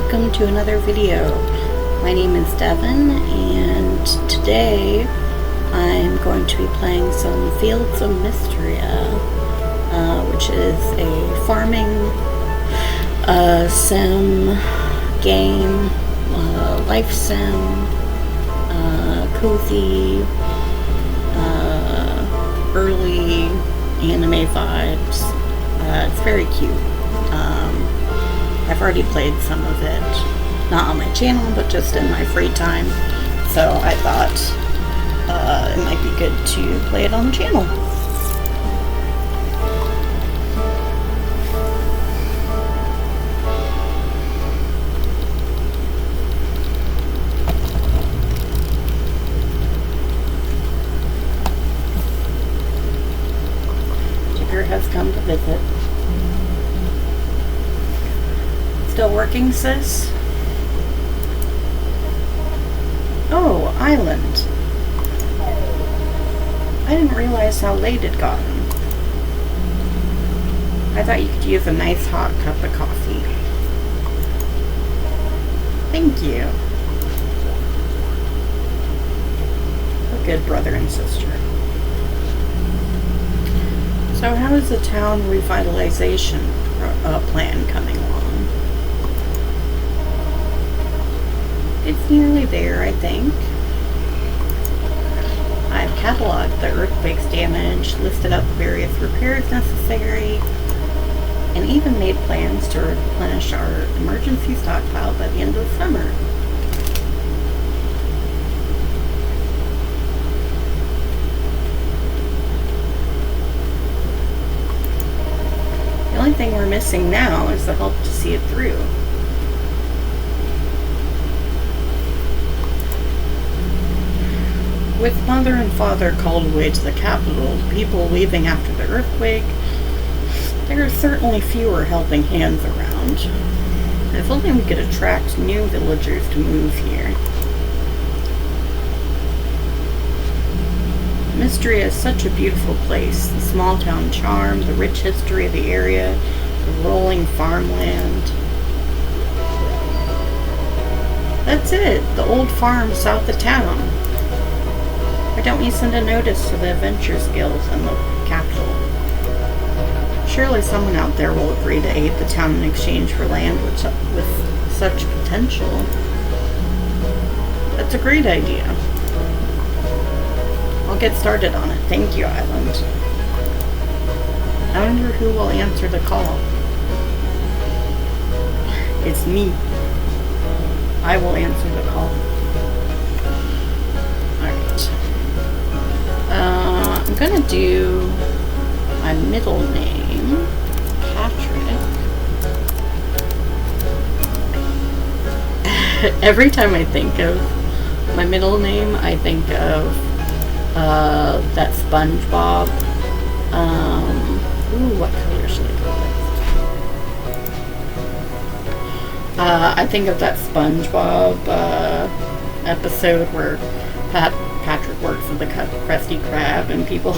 welcome to another video. My name is Devon, and today I'm going to be playing some Fields of Mistria, which is a farming sim game, life sim, cozy, early anime vibes. It's very cute. I've already played some of it, not on my channel, but just in my free time. So I thought it might be good to play it on the channel. Tigger has come to visit. Still working, sis? Oh, island. I didn't realize how late it gotten. I thought you could use a nice hot cup of coffee. Thank you. A good brother and sister. So how is the town revitalization plan coming along? It's nearly there, I think. I've cataloged the earthquake's damage, listed out the various repairs necessary, and even made plans to replenish our emergency stockpile by the end of the summer. The only thing we're missing now is the help to see it through. With mother and father called away to the capital, people leaving after the earthquake, there are certainly fewer helping hands around. If only we could attract new villagers to move here. Mistria is such a beautiful place. The small town charm, the rich history of the area, the rolling farmland. That's it, the old farm south of town. Why don't we send a notice to the Adventures Guilds in the capital? Surely someone out there will agree to aid the town in exchange for land with such potential. That's a great idea. I'll get started on it. Thank you, Island. I wonder who will answer the call. It's me. I will answer the call. I'm gonna do my middle name, Patrick. Every time I think of my middle name, I think of that SpongeBob. What color should I go with? I think of that SpongeBob episode where Patrick works at the Krusty Krab, and people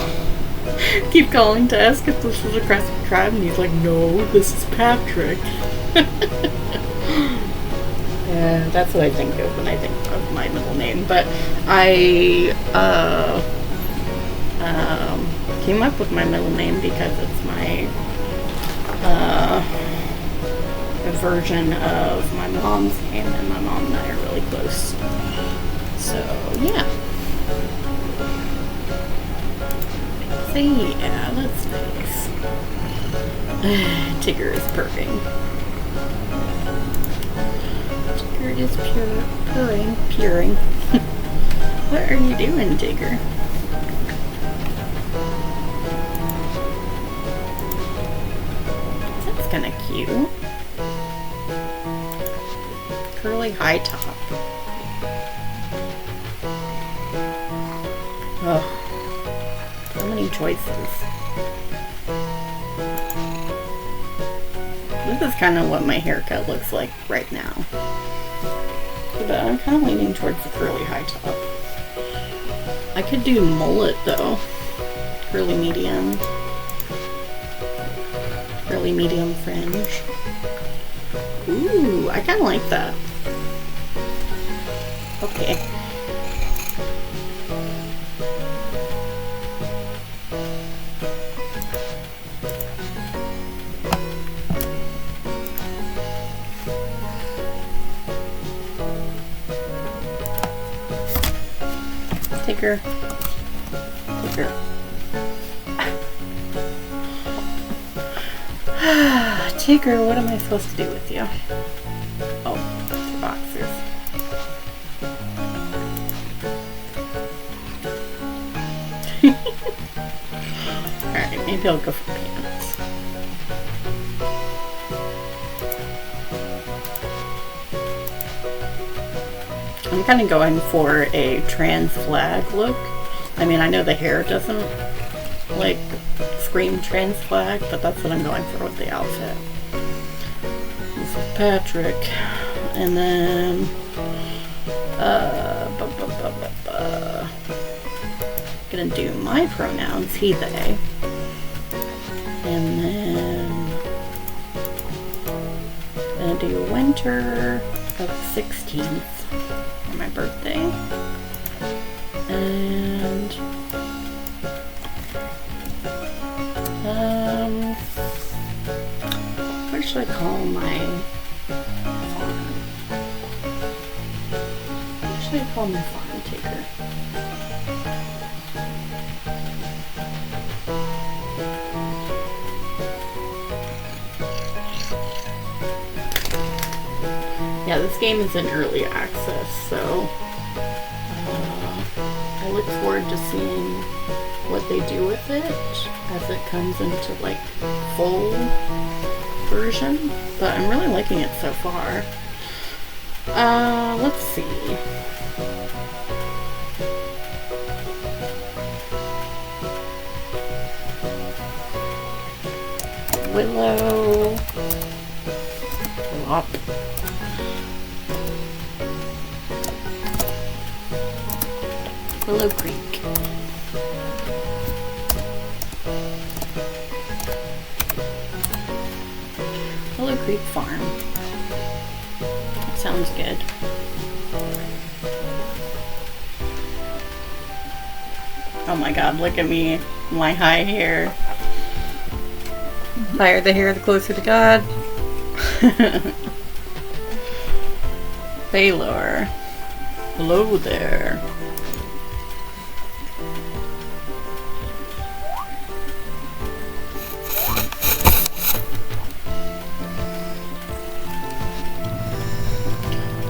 keep calling to ask if this is a Krusty Krab, and he's like, no, this is Patrick. Yeah, that's what I think of when I think of my middle name. But I came up with my middle name because it's my version of my mom's name, and my mom and I are really close. So, yeah. So, yeah, that's nice. Tigger is purring. Tigger is purring. What are you doing, Tigger? That's kind of cute. Curly high top. Oh, so many choices. This is kind of what my haircut looks like right now. But I'm kind of leaning towards the curly high top. I could do mullet though. Curly medium. Curly medium fringe. Ooh, I kind of like that. Okay. Tigger. Tigger. Tigger, what am I supposed to do with you? Oh, the boxers. Alright, maybe I'll go for pants. I'm kind of going for a trans flag look. I mean, I know the hair doesn't, like, scream trans flag, but that's what I'm going for with the outfit. This is Patrick. And then, gonna do my pronouns, he, they. And then, gonna do winter of 16th for my birthday. And, what should I call my farm? What should I call my farm taker? Yeah, this game is in early access, so I look forward to seeing what they do with it as it comes into like full version, but I'm really liking it so far. Let's see. Willow. Plop. Willow Creek. Willow Creek Farm. That sounds good. Oh my god, look at me. My high hair. The higher the hair, the closer to God. Baylor. Hello there.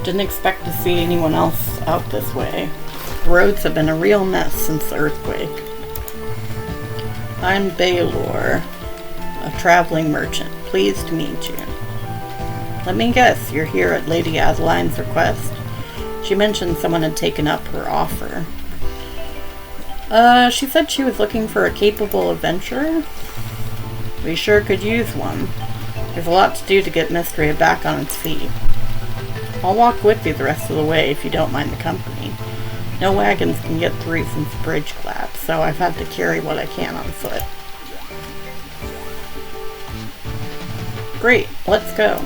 Didn't expect to see anyone else out this way. The roads have been a real mess since the earthquake. I'm Baylor, a traveling merchant. Pleased to meet you. Let me guess, you're here at Lady Adeline's request? She mentioned someone had taken up her offer. She said she was looking for a capable adventurer. We sure could use one. There's a lot to do to get Mistria back on its feet. I'll walk with you the rest of the way if you don't mind the company. No wagons can get through since the bridge collapsed, so I've had to carry what I can on foot. Great, let's go.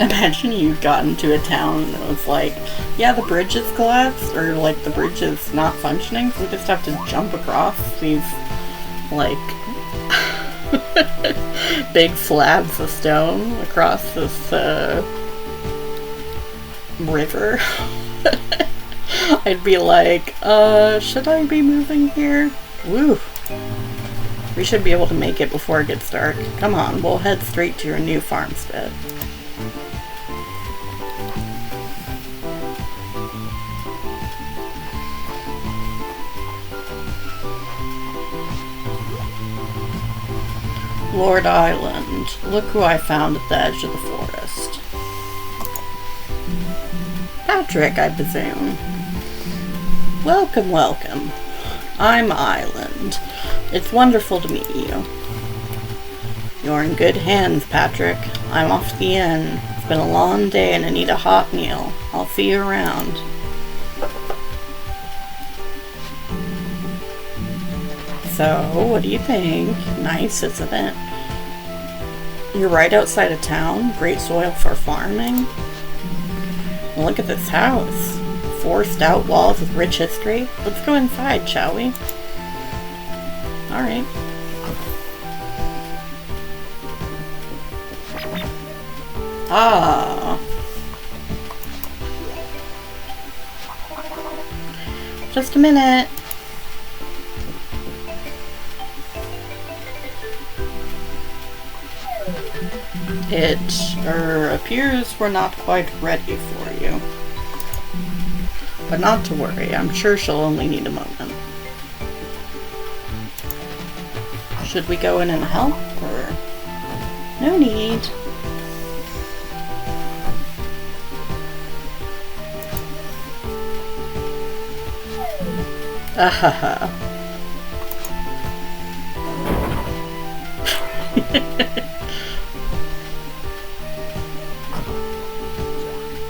Imagine you got into a town and it was like, yeah, the bridge is collapsed, or like the bridge is not functioning, so we just have to jump across these, like, big slabs of stone across this river. I'd be like, should I be moving here? Woo. We should be able to make it before it gets dark. Come on, we'll head straight to your new farmstead. Lord Island. Look who I found at the edge of the forest. Patrick, I presume. Welcome, welcome. I'm Island. It's wonderful to meet you. You're in good hands, Patrick. I'm off to the inn. It's been a long day and I need a hot meal. I'll see you around. So, what do you think? Nice, isn't it? You're right outside of town. Great soil for farming. Look at this house. 4 stout walls with rich history. Let's go inside, shall we? Alright. Ah. Just a minute. It appears we're not quite ready for you. But not to worry, I'm sure she'll only need a moment. Should we go in and help, or? No need. Ahaha.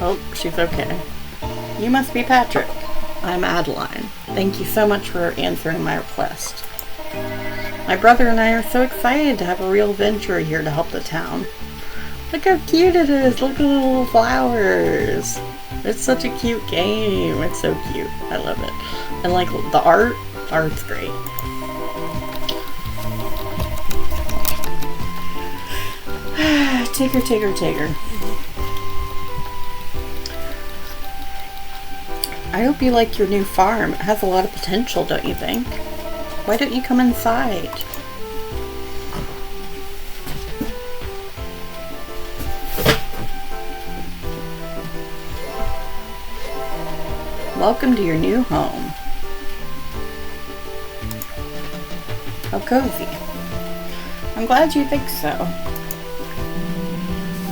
Oh, she's okay. You must be Patrick. I'm Adeline. Thank you so much for answering my request. My brother and I are so excited to have a real venture here to help the town. Look how cute it is. Look at the little flowers. It's such a cute game. It's so cute. I love it. And like the art. The art's great. Tigger, tigger, tigger. I hope you like your new farm. It has a lot of potential, don't you think? Why don't you come inside? Welcome to your new home. How cozy. I'm glad you think so.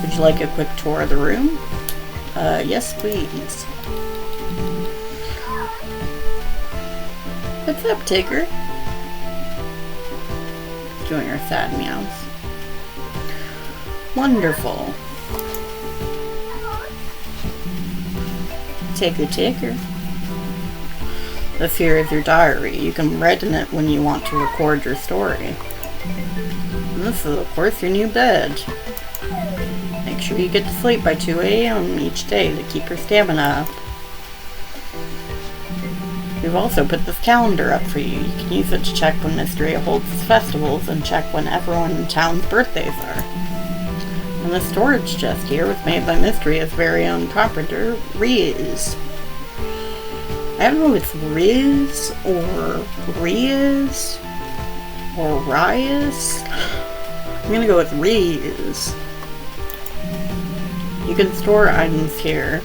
Would you like a quick tour of the room? Yes, please. What's up, Tigger? Doing her sad meows. Wonderful. Tigger, Tigger. This here is your diary. You can write in it when you want to record your story. And this is, of course, your new bed. Make sure you get to sleep by 2 a.m. each day to keep your stamina up. We've also put this calendar up for you. You can use it to check when Mistria holds its festivals and check when everyone in town's birthdays are. And the storage chest here was made by Mistria's very own carpenter, Riz. I don't know if it's Riz or Riz or Riz. I'm gonna go with Riz. You can store items here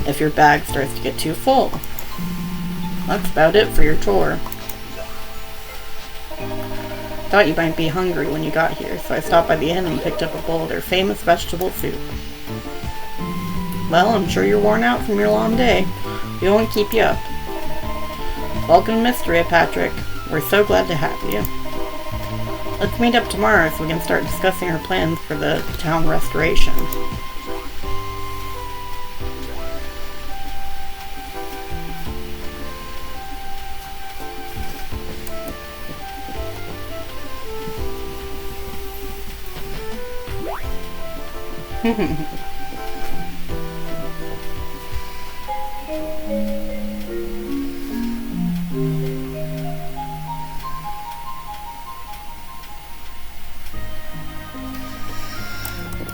if your bag starts to get too full. That's about it for your tour. Thought you might be hungry when you got here, so I stopped by the inn and picked up a bowl of their famous vegetable soup. Well, I'm sure you're worn out from your long day. We won't keep you up. Welcome to Mistria, Patrick. We're so glad to have you. Let's meet up tomorrow so we can start discussing our plans for the town restoration.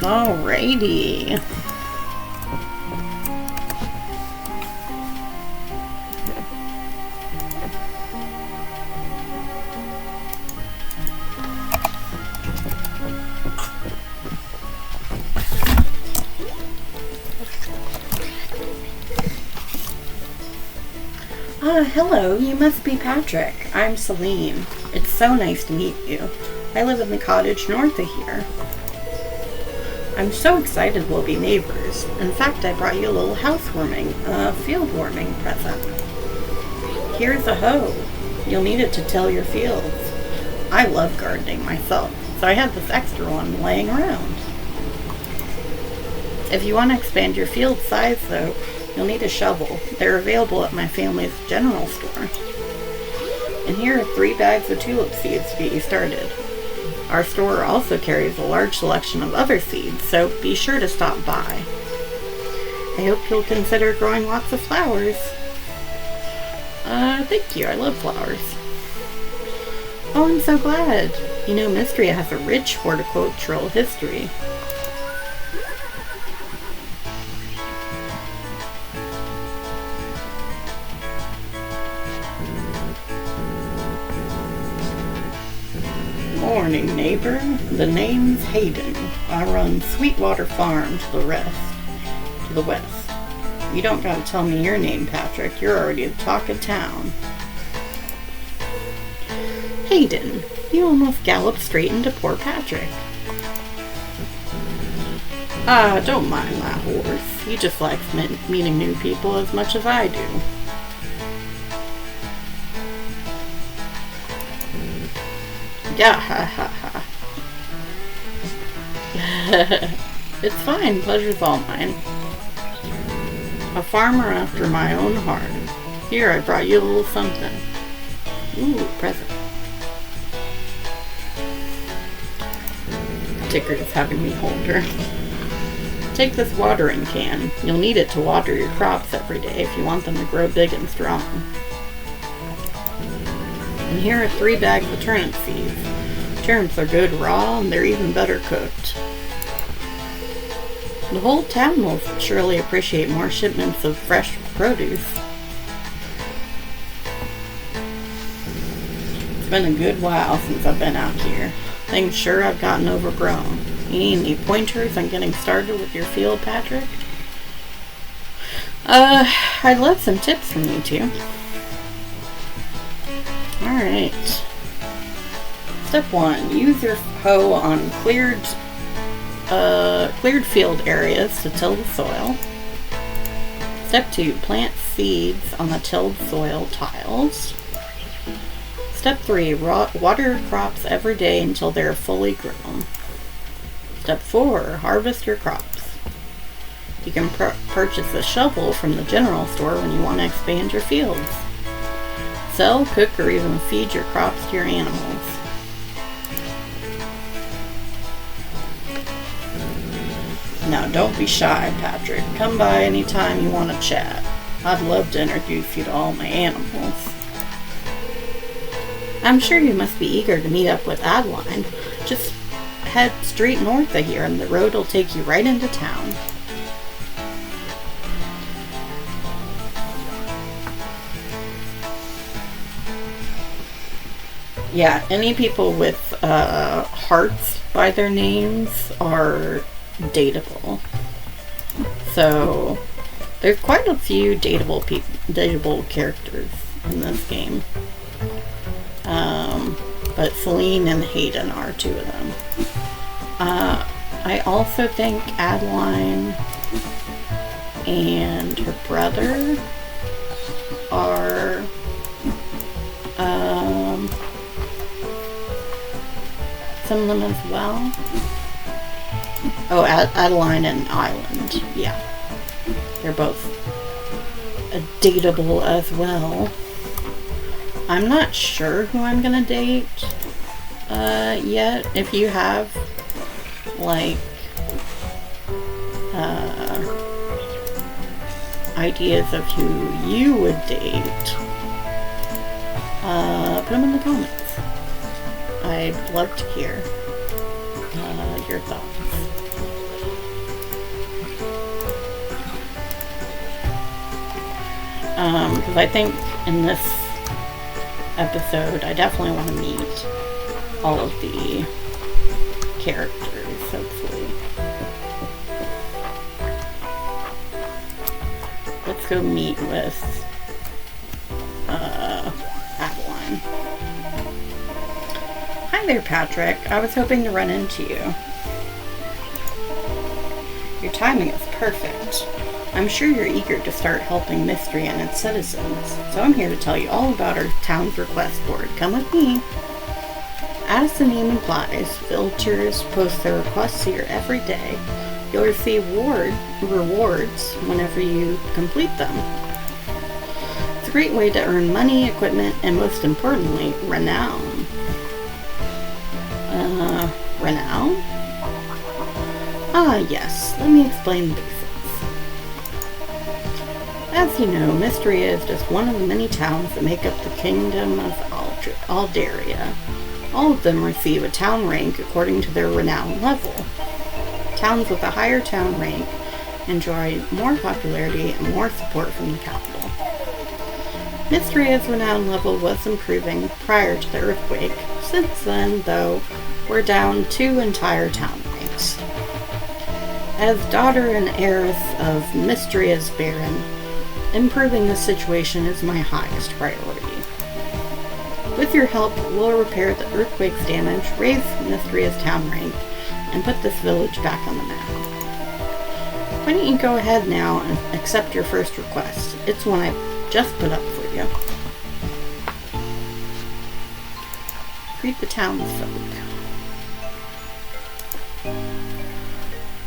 Alrighty. Hello, you must be Patrick. I'm Celine. It's so nice to meet you. I live in the cottage north of here. I'm so excited we'll be neighbors. In fact, I brought you a little housewarming, field warming present. Here's a hoe. You'll need it to till your fields. I love gardening myself, so I have this extra one laying around. If you want to expand your field size, though, you'll need a shovel. They're available at my family's general store. And here are 3 bags of tulip seeds to get you started. Our store also carries a large selection of other seeds, so be sure to stop by. I hope you'll consider growing lots of flowers. Thank you. I love flowers. Oh, I'm so glad. You know, Mistria has a rich horticultural history. Morning, neighbor. The name's Hayden. I run Sweetwater Farm to the west. You don't gotta tell me your name, Patrick. You're already the talk of town. Hayden, you almost galloped straight into poor Patrick. Don't mind my horse. He just likes meeting new people as much as I do. Yeah, ha ha ha. It's fine. Pleasure's all mine. A farmer after my own heart. Here, I brought you a little something. Ooh, present. Ticker's having me hold her. Take this watering can. You'll need it to water your crops every day if you want them to grow big and strong. And here are 3 bags of turnip seeds. Turnips are good raw, and they're even better cooked. The whole town will surely appreciate more shipments of fresh produce. It's been a good while since I've been out here. Things sure have gotten overgrown. You need any pointers on getting started with your field, Patrick? I'd love some tips from you two. Alright. Step 1. Use your hoe on cleared field areas to till the soil. Step 2. Plant seeds on the tilled soil tiles. Step 3. Water crops every day until they're fully grown. Step 4. Harvest your crops. You can purchase a shovel from the general store when you want to expand your fields. Sell, cook, or even feed your crops to your animals. Now, don't be shy, Patrick. Come by anytime you want to chat. I'd love to introduce you to all my animals. I'm sure you must be eager to meet up with Adeline. Just head straight north of here and the road will take you right into town. Yeah, any people with hearts by their names are dateable. So there's quite a few dateable characters in this game. But Celine and Hayden are 2 of them. I also think Adeline and her brother are some of them as well. Oh, Adeline and Island. Yeah. They're both dateable as well. I'm not sure who I'm gonna date yet. If you have like ideas of who you would date, put them in the comments. I'd love to hear your thoughts. Because I think in this episode I definitely want to meet all of the characters, hopefully. Let's go meet with Adeline. Hi there, Patrick. I was hoping to run into you. Your timing is perfect. I'm sure you're eager to start helping Mistria and its citizens, so I'm here to tell you all about our town's request board. Come with me. As the name implies, villagers post their requests here every day. You'll receive rewards whenever you complete them. It's a great way to earn money, equipment, and most importantly, renown. Renown? Ah, yes. Let me explain the basics. As you know, Mistria is just one of the many towns that make up the kingdom of Aldaria. All of them receive a town rank according to their renown level. Towns with a higher town rank enjoy more popularity and more support from the capital. Mistria's renown level was improving prior to the earthquake. Since then, though, we're down 2 entire town ranks. As daughter and heiress of Mistria's Baron, improving the situation is my highest priority. With your help, we'll repair the earthquake's damage, raise Mistria's town rank, and put this village back on the map. Why don't you go ahead now and accept your first request? It's one I just put up for you. Greet the townsfolk.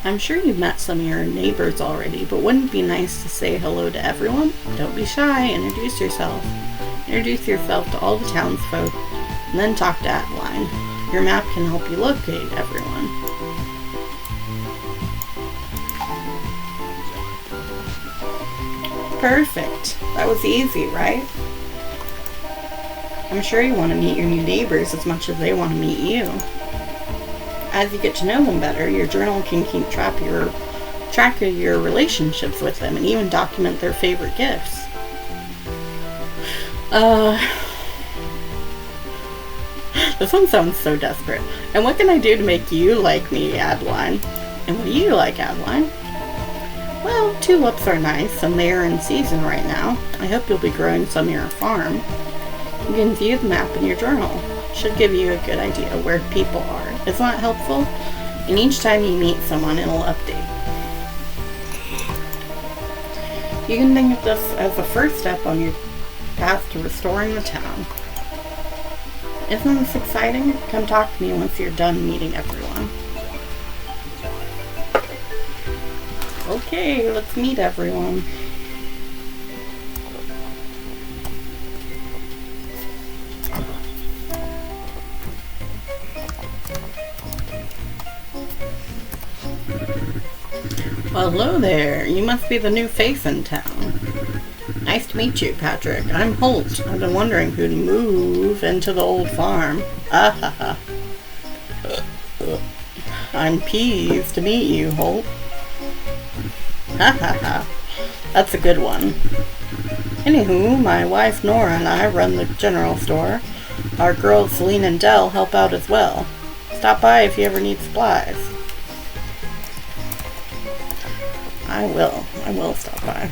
I'm sure you've met some of your neighbors already, but wouldn't it be nice to say hello to everyone? Don't be shy, introduce yourself. Introduce yourself to all the townsfolk, and then talk to Adeline. Your map can help you locate everyone. Perfect. That was easy, right? I'm sure you want to meet your new neighbors as much as they want to meet you. As you get to know them better, your journal can keep track of your relationships with them and even document their favorite gifts. This one sounds so desperate. And what can I do to make you like me, Adeline? And what do you like, Adeline? Well, tulips are nice, and they are in season right now. I hope you'll be growing some near a farm. You can view the map in your journal. Should give you a good idea where people are. Isn't that helpful? And each time you meet someone, it'll update. You can think of this as the first step on your path to restoring the town. Isn't this exciting? Come talk to me once you're done meeting everyone. Okay, let's meet everyone. Well, hello there. You must be the new face in town. Nice to meet you, Patrick. I'm Holt. I've been wondering who'd move into the old farm. Ah ha ha. I'm pleased to meet you, Holt. Ha ha ha. That's a good one. Anywho, my wife Nora and I run the general store. Our girls Celine and Dell help out as well. Stop by if you ever need supplies. I will stop by.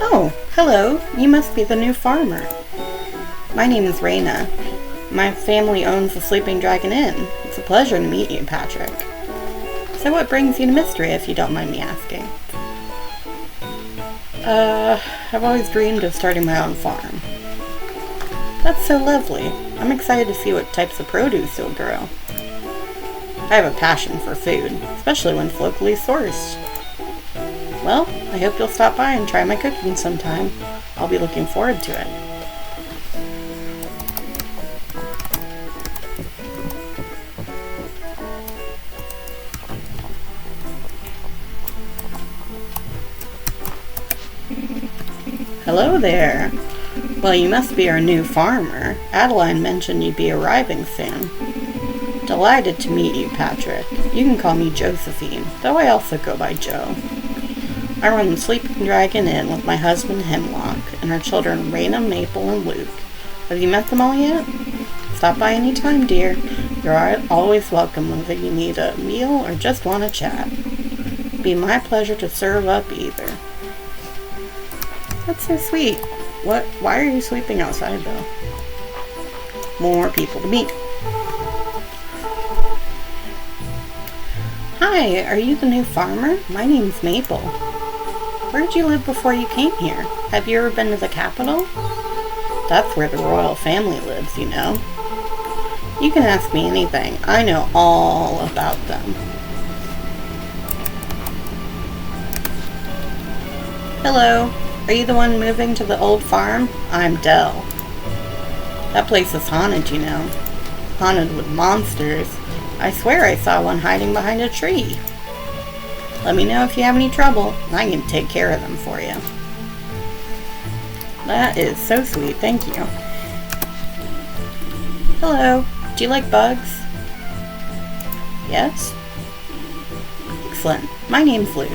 Oh, hello. You must be the new farmer. My name is Raina. My family owns the Sleeping Dragon Inn. It's a pleasure to meet you, Patrick. So what brings you to Mistria, if you don't mind me asking? I've always dreamed of starting my own farm. That's so lovely. I'm excited to see what types of produce you'll grow. I have a passion for food, especially when it's locally sourced. Well, I hope you'll stop by and try my cooking sometime. I'll be looking forward to it. Hello there. Well, you must be our new farmer. Adeline mentioned you'd be arriving soon. Delighted to meet you, Patrick. You can call me Josephine, though I also go by Joe. I run the Sleeping Dragon Inn with my husband Hemlock and our children Raina, Maple, and Luke. Have you met them all yet? Stop by any time, dear. You're always welcome whether you need a meal or just want to chat. It'd be my pleasure to serve up either. That's so sweet. Why are you sleeping outside, though? More people to meet. Hi, are you the new farmer? My name's Maple. Where did you live before you came here? Have you ever been to the capital? That's where the royal family lives, you know. You can ask me anything. I know all about them. Hello. Are you the one moving to the old farm? I'm Dell. That place is haunted, you know. Haunted with monsters. I swear I saw one hiding behind a tree. Let me know if you have any trouble. I can take care of them for you. That is so sweet. Thank you. Hello. Do you like bugs? Yes? Excellent. My name's Luke.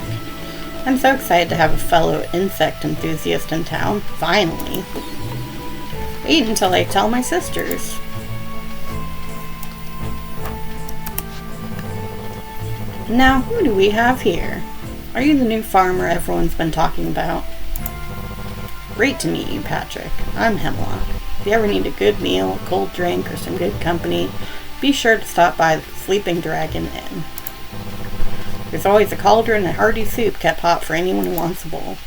I'm so excited to have a fellow insect enthusiast in town. Finally. Wait until I tell my sisters. Now, who do we have here? Are you the new farmer everyone's been talking about? Great to meet you, Patrick. I'm Hemlock. If you ever need a good meal, a cold drink, or some good company, be sure to stop by the Sleeping Dragon Inn. There's always a cauldron and hearty soup kept hot for anyone who wants a bowl.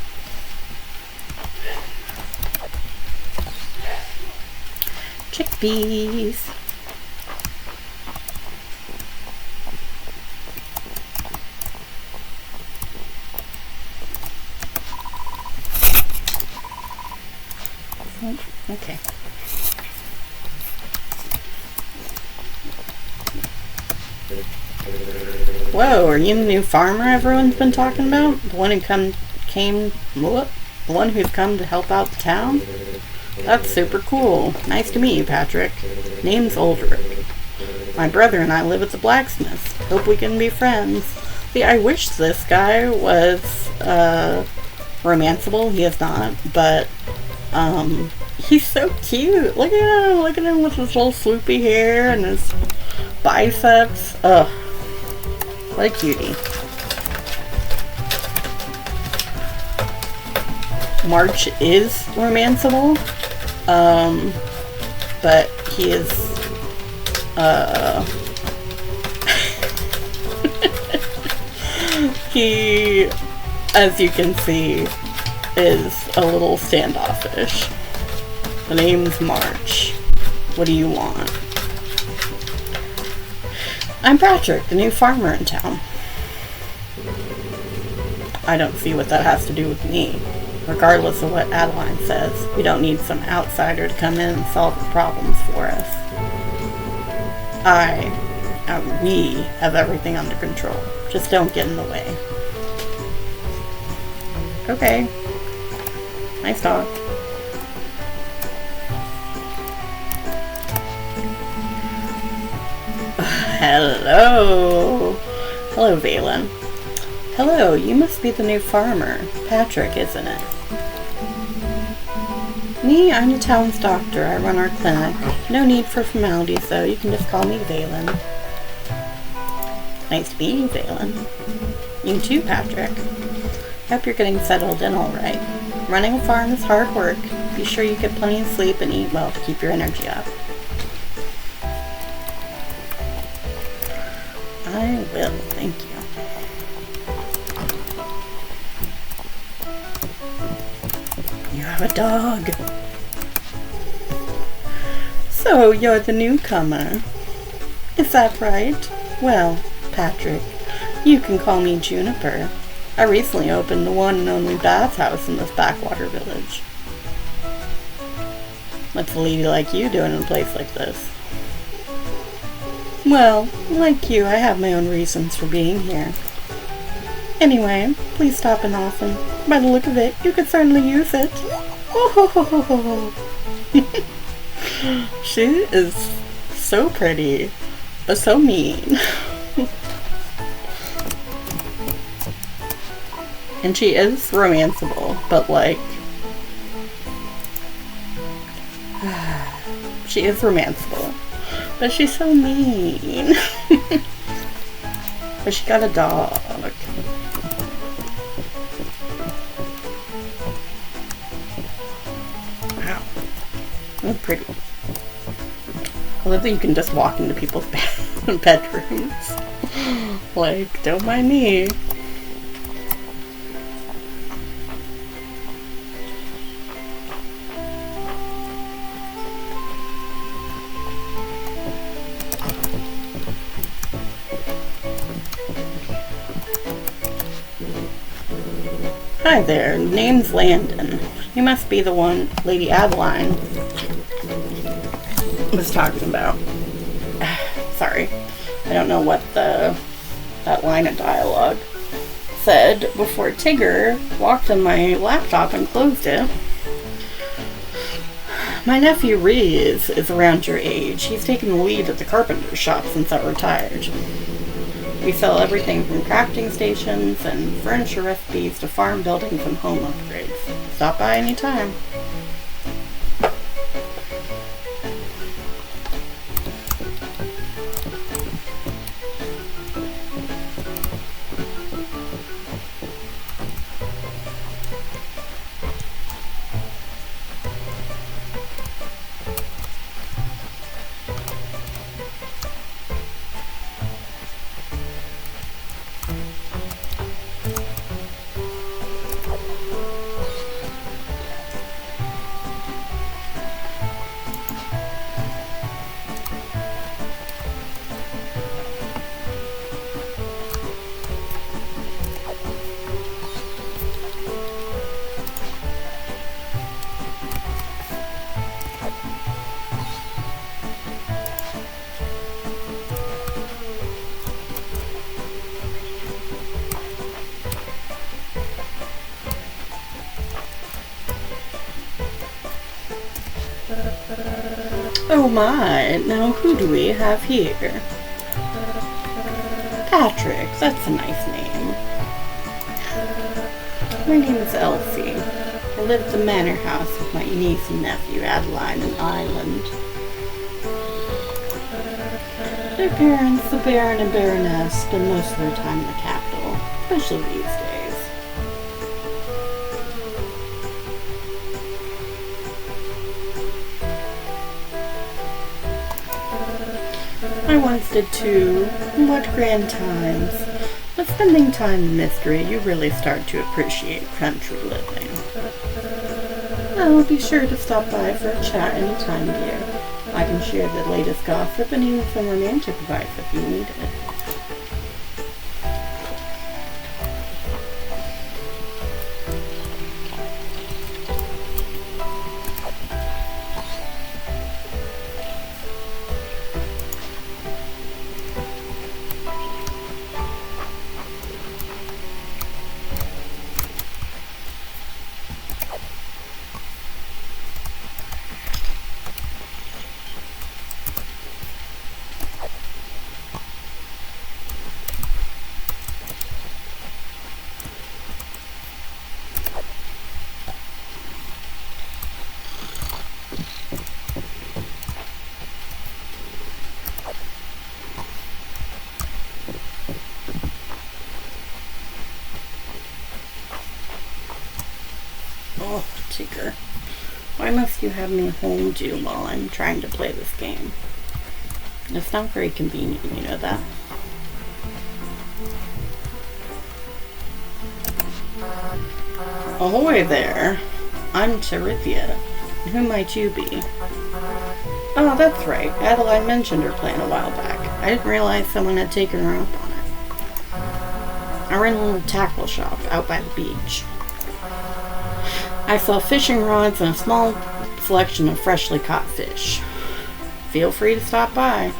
Chickpeas. Okay. Whoa, are you the new farmer everyone's been talking about? The one who's come to help out the town? That's super cool. Nice to meet you, Patrick. Name's Ulrich. My brother and I live at the blacksmith. Hope we can be friends. See, I wish this guy was, romanceable. He is not, but, he's so cute. Look at him with his little swoopy hair and his biceps. Ugh. What a cutie. March is romanceable, but he is, he, as you can see, is a little standoffish. The name's March. What do you want? I'm Patrick, the new farmer in town. I don't see what that has to do with me. Regardless of what Adeline says, we don't need some outsider to come in and solve the problems for us. We have everything under control. Just don't get in the way. Okay. Nice talk. Hello. Hello, Valen. Hello, you must be the new farmer. Patrick, isn't it? Me, I'm the town's doctor. I run our clinic. No need for formalities, though. You can just call me Valen. Nice to meet you, Valen. You too, Patrick. Hope you're getting settled in all right. Running a farm is hard work. Be sure you get plenty of sleep and eat well to keep your energy up. I will, thank you. You have a dog. So, you're the newcomer. Is that right? Well, Patrick, you can call me Juniper. I recently opened the one and only bathhouse in this backwater village. What's a lady like you doing in a place like this? Well, like you, I have my own reasons for being here. Anyway, please stop in often. By the look of it, you could certainly use it. Oh, ho, ho, ho, ho. She is so pretty, but so mean. And she is romanceable, but like... she is romanceable. But she's so mean. But she got a dog. Wow. That's pretty. I love that you can just walk into people's bedrooms. Like, don't mind me. Hi there, name's Landon. You must be the one Lady Adeline was talking about. Sorry, I don't know what that line of dialogue said before Tigger walked on my laptop and closed it. My nephew Reese is around your age. He's taken the lead at the carpenter shop since I retired. We sell everything from crafting stations and furniture recipes to farm buildings and home upgrades. Stop by anytime. Oh my, now who do we have here? Patrick, that's a nice name. My name is Elsie. I live at the manor house with my niece and nephew, Adeline and Island. Their parents, the Baron and Baroness, spend most of their time in the capital, especially these days. I once did too. What grand times. But spending time in Mistria, you really start to appreciate country living. Well, be sure to stop by for a chat anytime, dear. I can share the latest gossip and even some romantic advice if you need it. Oh, Tigger. Why must you have me hold you while I'm trying to play this game? It's not very convenient, you know that? Ahoy there! I'm Terithia. Who might you be? Oh, that's right. Adeline mentioned her plan a while back. I didn't realize someone had taken her up on it. I run a little tackle shop out by the beach. I sell fishing rods and a small selection of freshly caught fish. Feel free to stop by.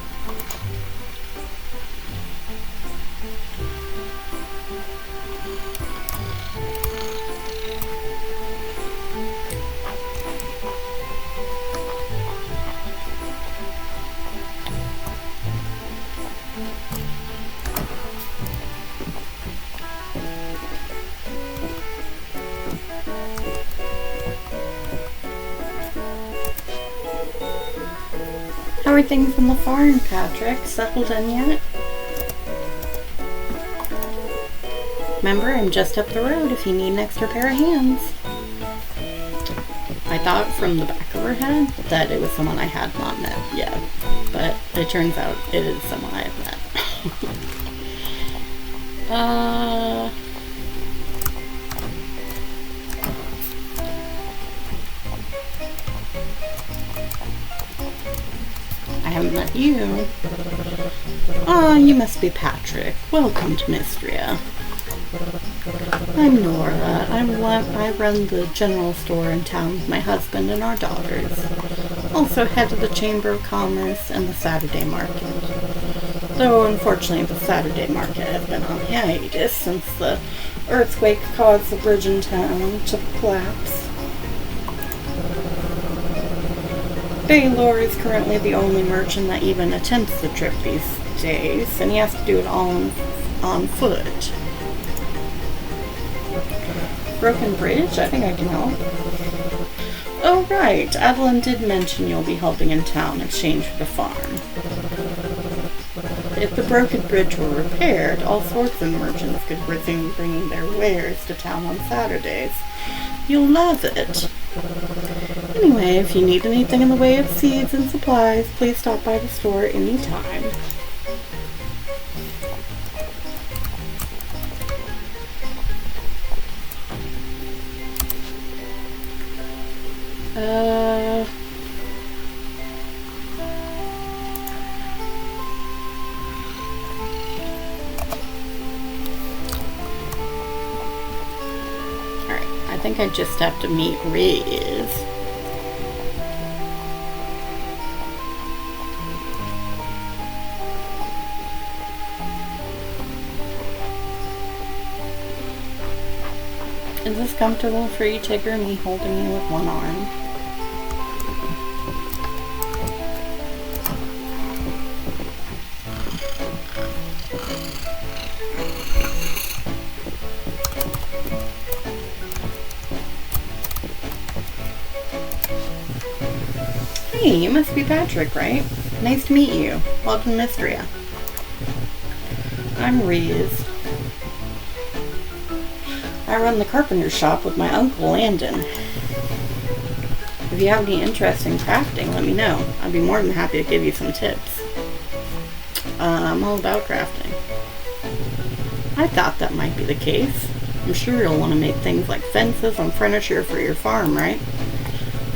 How are things in the farm, Patrick? Settled in yet? Remember, I'm just up the road if you need an extra pair of hands. I thought from the back of her head that it was someone I had not met yet, but it turns out it is someone I have met. I haven't met you. Ah, you must be Patrick. Welcome to Mistria. I'm Nora. I run the general store in town with my husband and our daughters. Also head of the Chamber of Commerce and the Saturday market. Though unfortunately the Saturday market has been on hiatus since the earthquake caused the bridge in town to collapse. Baylor is currently the only merchant that even attempts the trip these days, and he has to do it all on foot. Broken Bridge? I think I can help. Oh, right. Adeline did mention you'll be helping in town in exchange for the farm. If the broken bridge were repaired, all sorts of merchants could resume bringing their wares to town on Saturdays. You'll love it. Anyway, if you need anything in the way of seeds and supplies, please stop by the store anytime. Alright, I think I just have to meet Riz. Is this comfortable for you, Tigger, me holding you with one arm? Hey, you must be Patrick, right? Nice to meet you. Welcome to Mistria. I'm Riz. I run the carpenter shop with my uncle Landon. If you have any interest in crafting, let me know. I'd be more than happy to give you some tips. I'm all about crafting. I thought that might be the case. I'm sure you'll want to make things like fences and furniture for your farm, right?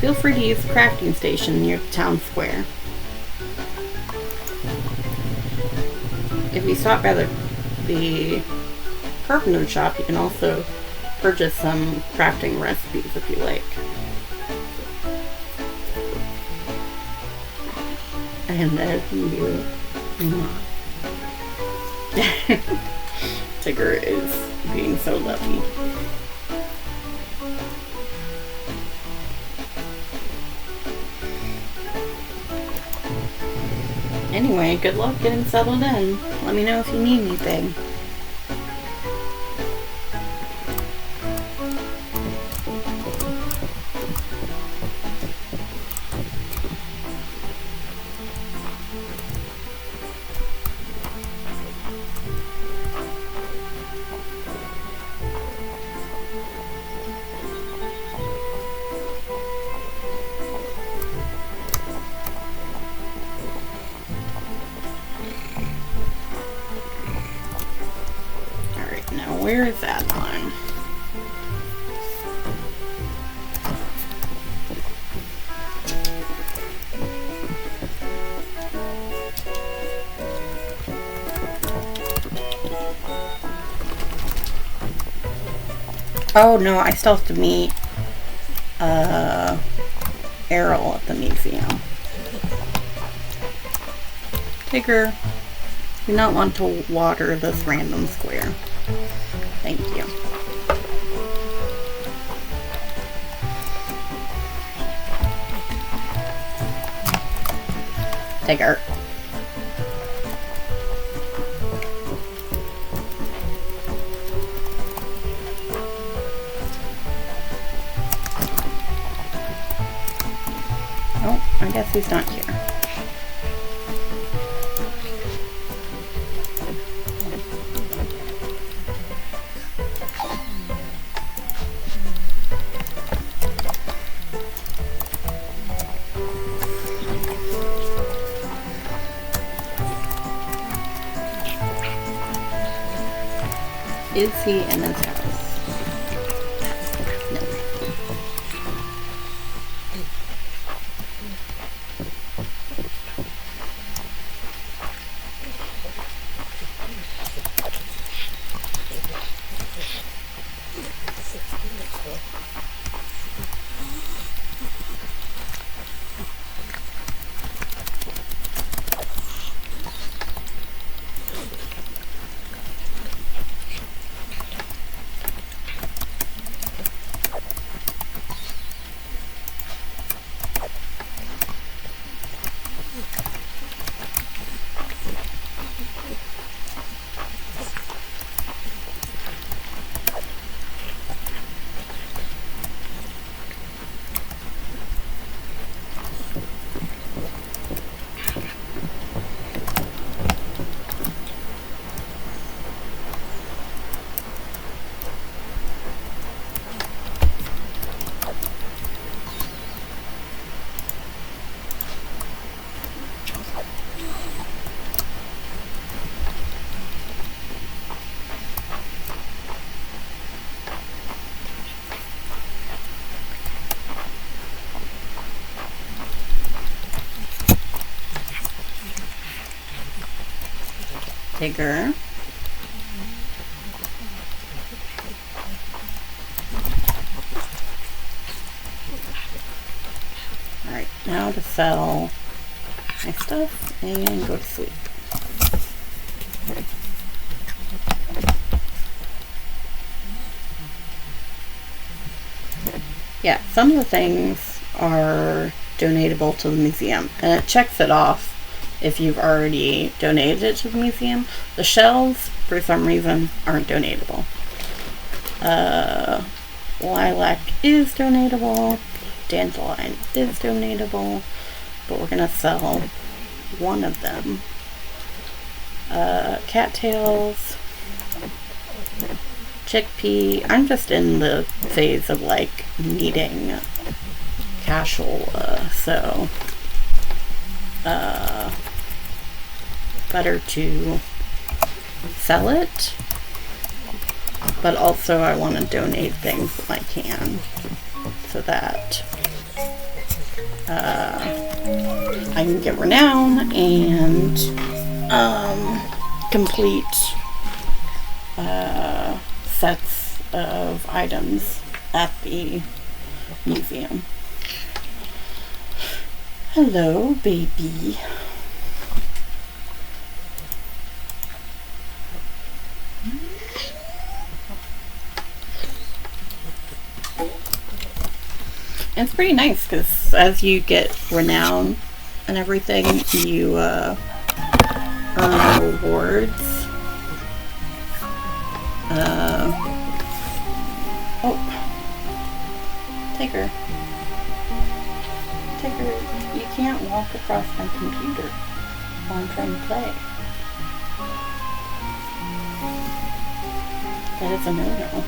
Feel free to use the crafting station near the town square. If you stop by the carpenter shop, you can also purchase some crafting recipes if you like. And as you Tigger is being so lucky. Anyway, good luck getting settled in. Let me know if you need anything. Where is that on? Oh no, I still have to meet Errol at the museum. Tigger, do not want to water this random square. Thank you. Tigger. Oh, I guess he's not here. Is he in his house? No. Bigger. Alright, now to sell my stuff and go to sleep. Yeah, some of the things are donatable to the museum, and it checks it off if you've already donated it to the museum. The shells, for some reason, aren't donatable. Lilac is donatable. Dandelion is donatable, but we're gonna sell one of them. Cattails, chickpea. I'm just in the phase of like needing cashola, so better to sell it, but also I want to donate things if I can, so that I can get renown and complete sets of items at the museum. Hello, baby. And it's pretty nice because as you get renown and everything, you earn rewards. Oh, take her. Take her. You can't walk across my computer while I'm trying to play. That is a no-no.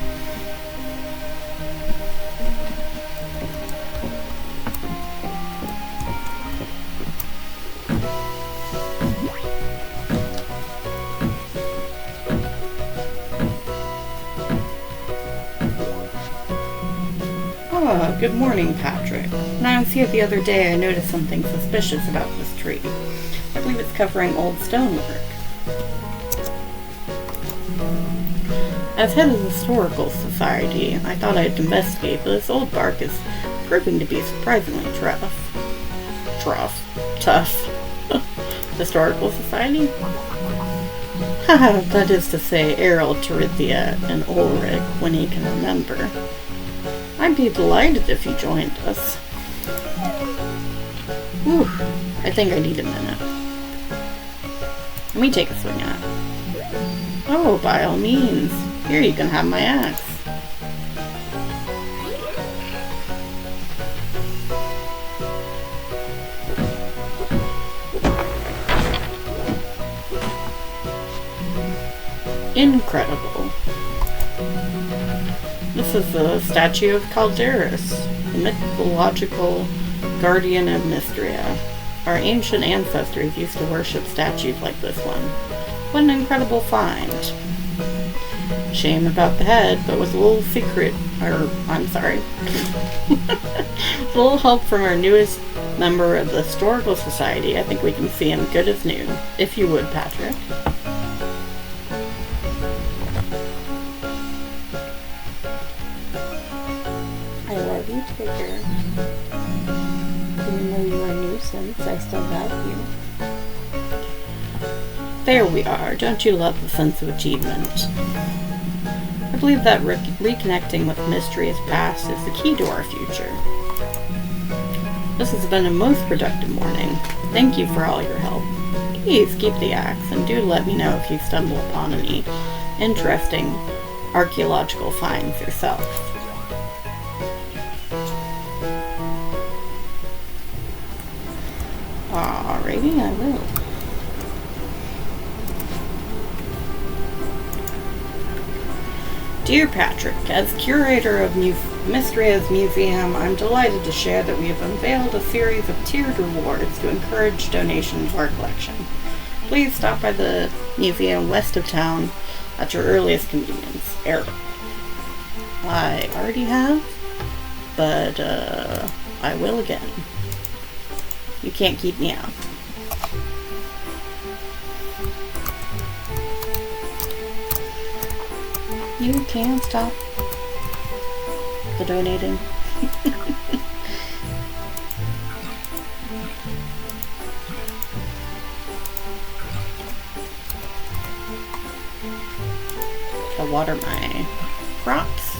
Oh, good morning, Patrick. When I was here the other day, I noticed something suspicious about this tree. I believe it's covering old stonework. As head of the Historical Society, I thought I'd investigate, but this old bark is proving to be surprisingly tough. Historical Society? Haha, that is to say, Errol, Terithia, and Ulrich, when he can remember. I'd be delighted if you joined us. Whew, I think I need a minute. Let me take a swing at it. Oh, by all means. Here, you can have my axe. Incredible. This is the statue of Calderus, the mythological guardian of Mistria. Our ancient ancestors used to worship statues like this one. What an incredible find. Shame about the head, but with a little secret, with a little help from our newest member of the Historical Society, I think we can see him good as new. If you would, Patrick. I love you, Tigger. Even though you are a nuisance, I still love you. There we are. Don't you love the sense of achievement? I believe that reconnecting with Mistria's past is the key to our future. This has been a most productive morning. Thank you for all your help. Please keep the axe, and do let me know if you stumble upon any interesting archaeological finds yourself. Alrighty, I will. Dear Patrick, as curator of Mistria's museum, I'm delighted to share that we have unveiled a series of tiered rewards to encourage donation to our collection. Please stop by the museum west of town at your earliest convenience. Errol. I already have, but I will again. You can't keep me out. You can't stop the donating. To water my crops.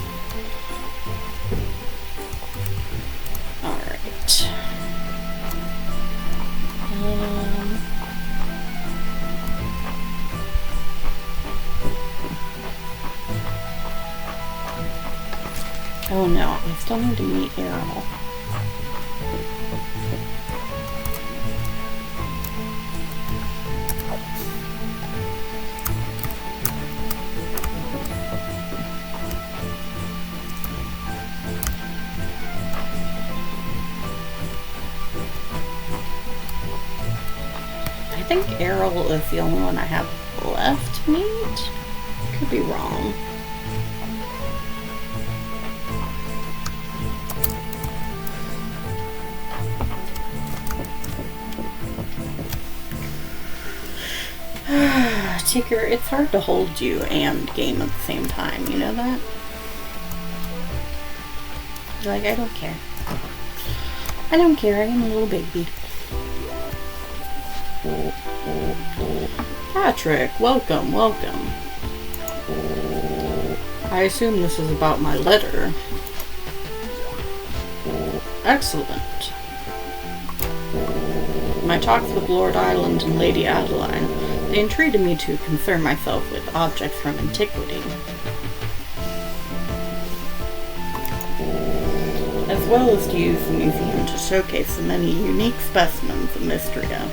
Alright. Oh no, I still need to meet Errol. I think Errol is the only one I have left to meet. Could be wrong. Tinker, it's hard to hold you and game at the same time, you know that? You're like, I don't care. I don't care, I am a little baby. Patrick, welcome, welcome. I assume this is about my letter. Excellent. My talks with Lord Island and Lady Adeline, they entreated me to concern myself with objects from antiquity, as well as to use the museum to showcase the many unique specimens of Mistria.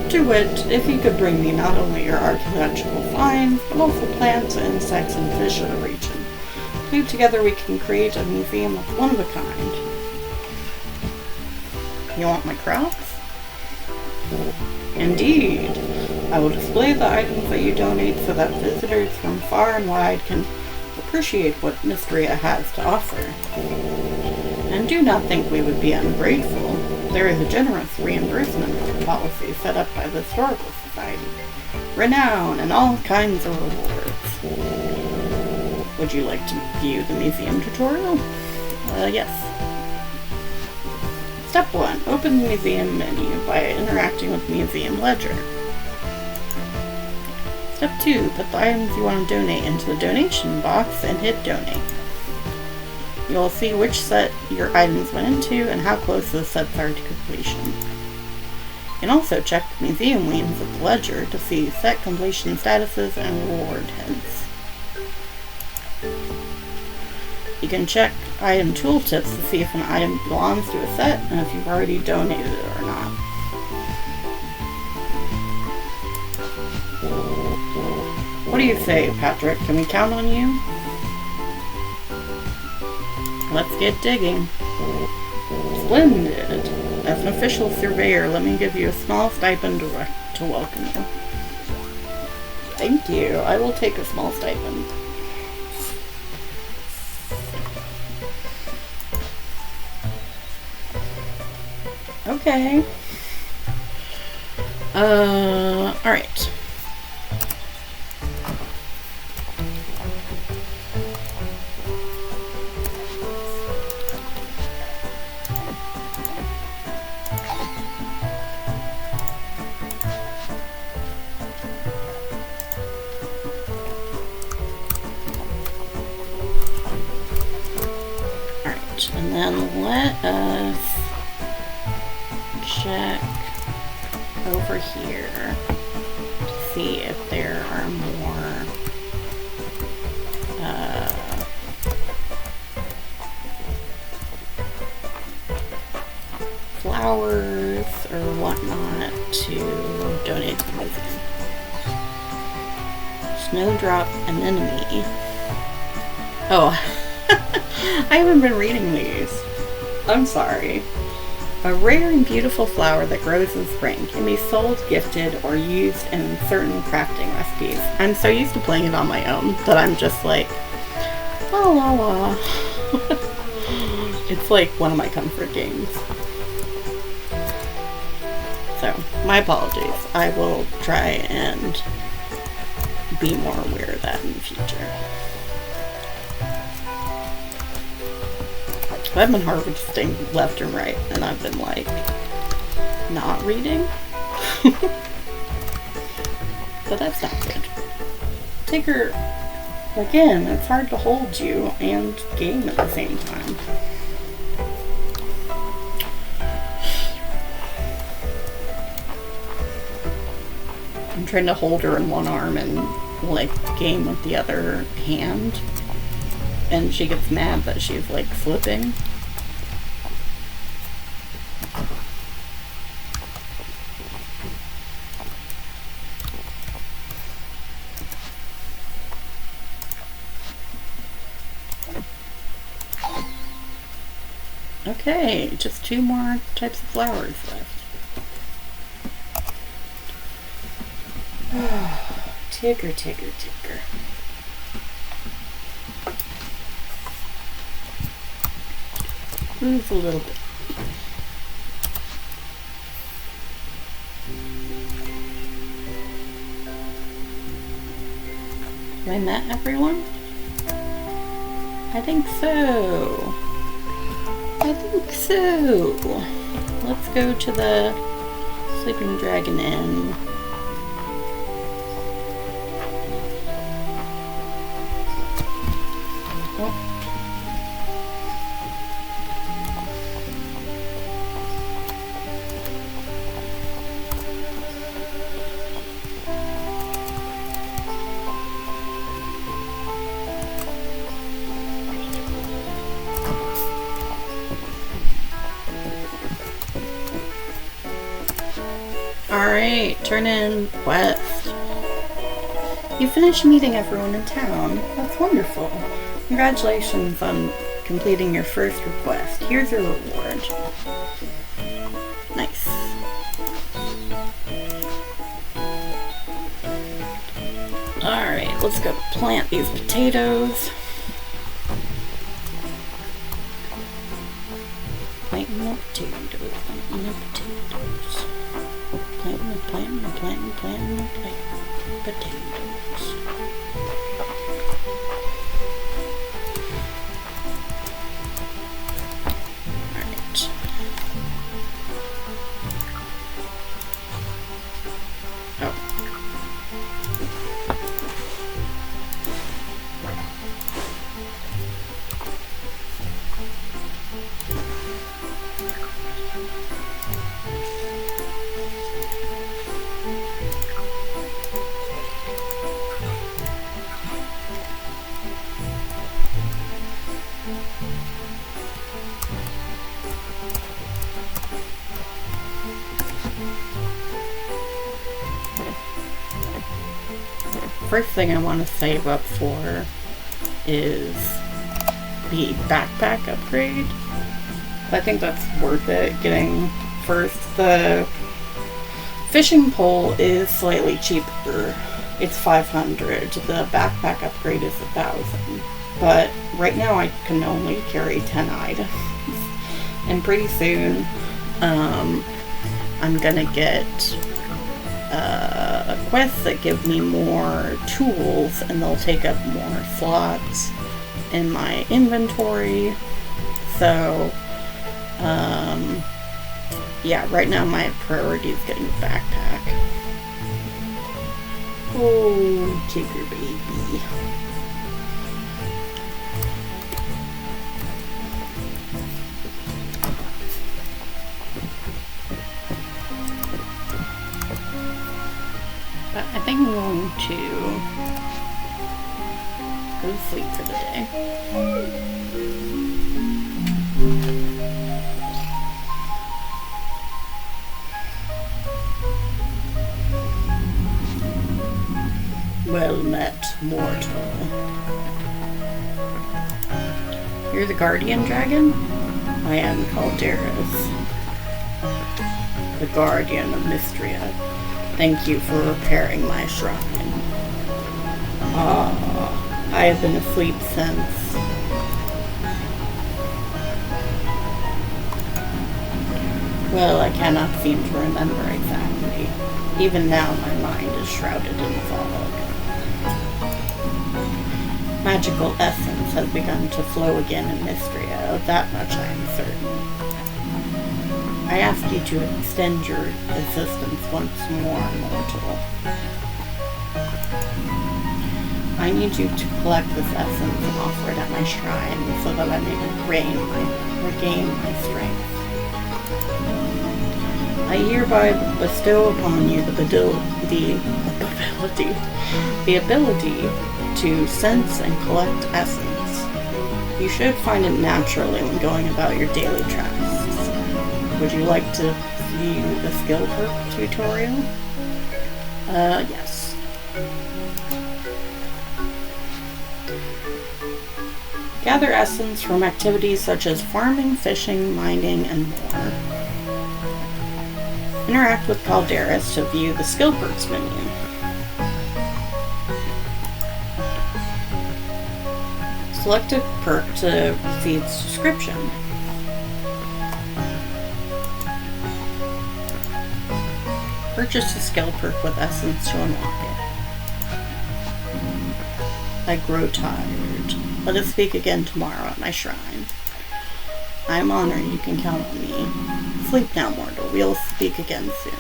To wit, if you could bring me not only your archaeological finds, but also plants, insects, and fish of the region. Maybe together we can create a museum of one of a kind. You want my crops? Indeed. I will display the items that you donate so that visitors from far and wide can appreciate what Mistria has to offer. And do not think we would be ungrateful. There is a generous reimbursement policy set up by the Historical Society. Renown and all kinds of rewards. Would you like to view the museum tutorial? Yes. Step 1. Open the museum menu by interacting with the museum ledger. Step 2. Put the items you want to donate into the donation box and hit donate. You will see which set your items went into and how close those sets are to completion. You can also check the museum wings of the ledger to see set completion statuses and reward hints. You can check item tooltips to see if an item belongs to a set and if you've already donated it or not. What do you say, Patrick? Can we count on you? Let's get digging. Splendid. As an official surveyor, let me give you a small stipend to welcome you. Thank you. I will take a small stipend. Okay. Alright. Alright, and then let us check over here to see if there are more flowers or whatnot to donate to the museum. Snowdrop anemone. Oh, I haven't been reading these. I'm sorry. A rare and beautiful flower that grows in spring can be sold, gifted, or used in certain crafting recipes. I'm so used to playing it on my own that I'm just like, la la la. It's like one of my comfort games. So, my apologies. I will try and be more aware of that in the future. I've been harvesting left and right, and I've been like not reading. So that's not good. Tigger, again, it's hard to hold you and game at the same time. I'm trying to hold her in one arm and like game with the other hand, and she gets mad that she's like flipping. Okay, just 2 more types of flowers left. Tigger, Tigger, Tigger. Move a little bit. Have I met everyone? I think so. I think so. Let's go to the Sleeping Dragon Inn. Alright, turn in quest. You finished meeting everyone in town. That's wonderful. Congratulations on completing your first request. Here's your reward. Nice. Alright, let's go plant these potatoes. Planting the potatoes, planting the potatoes. Planting potatoes. Alright. Oh. First thing I want to save up for is the backpack upgrade. I think that's worth it getting first. The fishing pole is slightly cheaper. It's 500. The backpack upgrade is 1,000. But right now I can only carry 10 items. And pretty soon I'm gonna get quests that give me more tools, and they'll take up more slots in my inventory. So yeah, right now my priority is getting a backpack. Oh, Tigger baby. But I think I'm going to go to sleep for the day. Well met, mortal. You're the guardian dragon? I am called Darius, the guardian of Mistria. Thank you for repairing my shrine. I have been asleep since. Well, I cannot seem to remember exactly. Even now, my mind is shrouded in fog. Magical essence has begun to flow again in Mistria. Of that much I am certain. I ask you to extend your existence once more, mortal. I need you to collect this essence and offer it at my shrine so that I may regain my strength. I hereby bestow upon you the ability to sense and collect essence. You should find it naturally when going about your daily tasks. Would you like to view the skill tutorial? Yes. Gather essence from activities such as farming, fishing, mining, and more. Interact with Calderas to view the skill perks menu. Select a perk to see its description. Purchase a skill perk with essence to unlock it. I grow tired. Let us speak again tomorrow at my shrine. I am honored you can count on me. Sleep now, mortal. We'll speak again soon.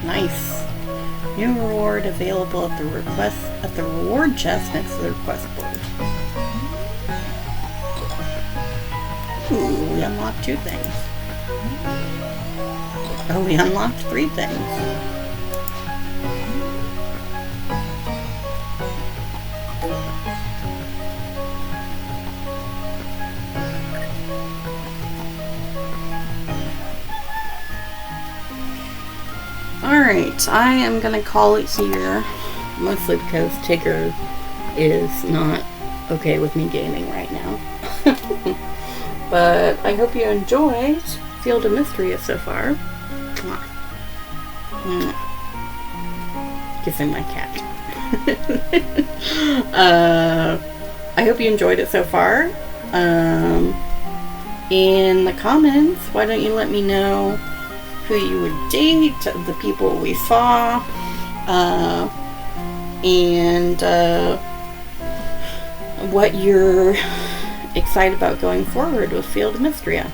Nice. New reward available at the reward chest next to the request board. Ooh, we unlocked 2 things. Oh, we unlocked 3 things. Alright, I am gonna call it here, mostly because Tigger is not okay with me gaming right now. But I hope you enjoyed Field of Mistria so far. Mwah. Mwah. Kissing my cat. I hope you enjoyed it so far. In the comments, why don't you let me know who you would date, the people we saw, and what you're excited about going forward with Field of Mistria.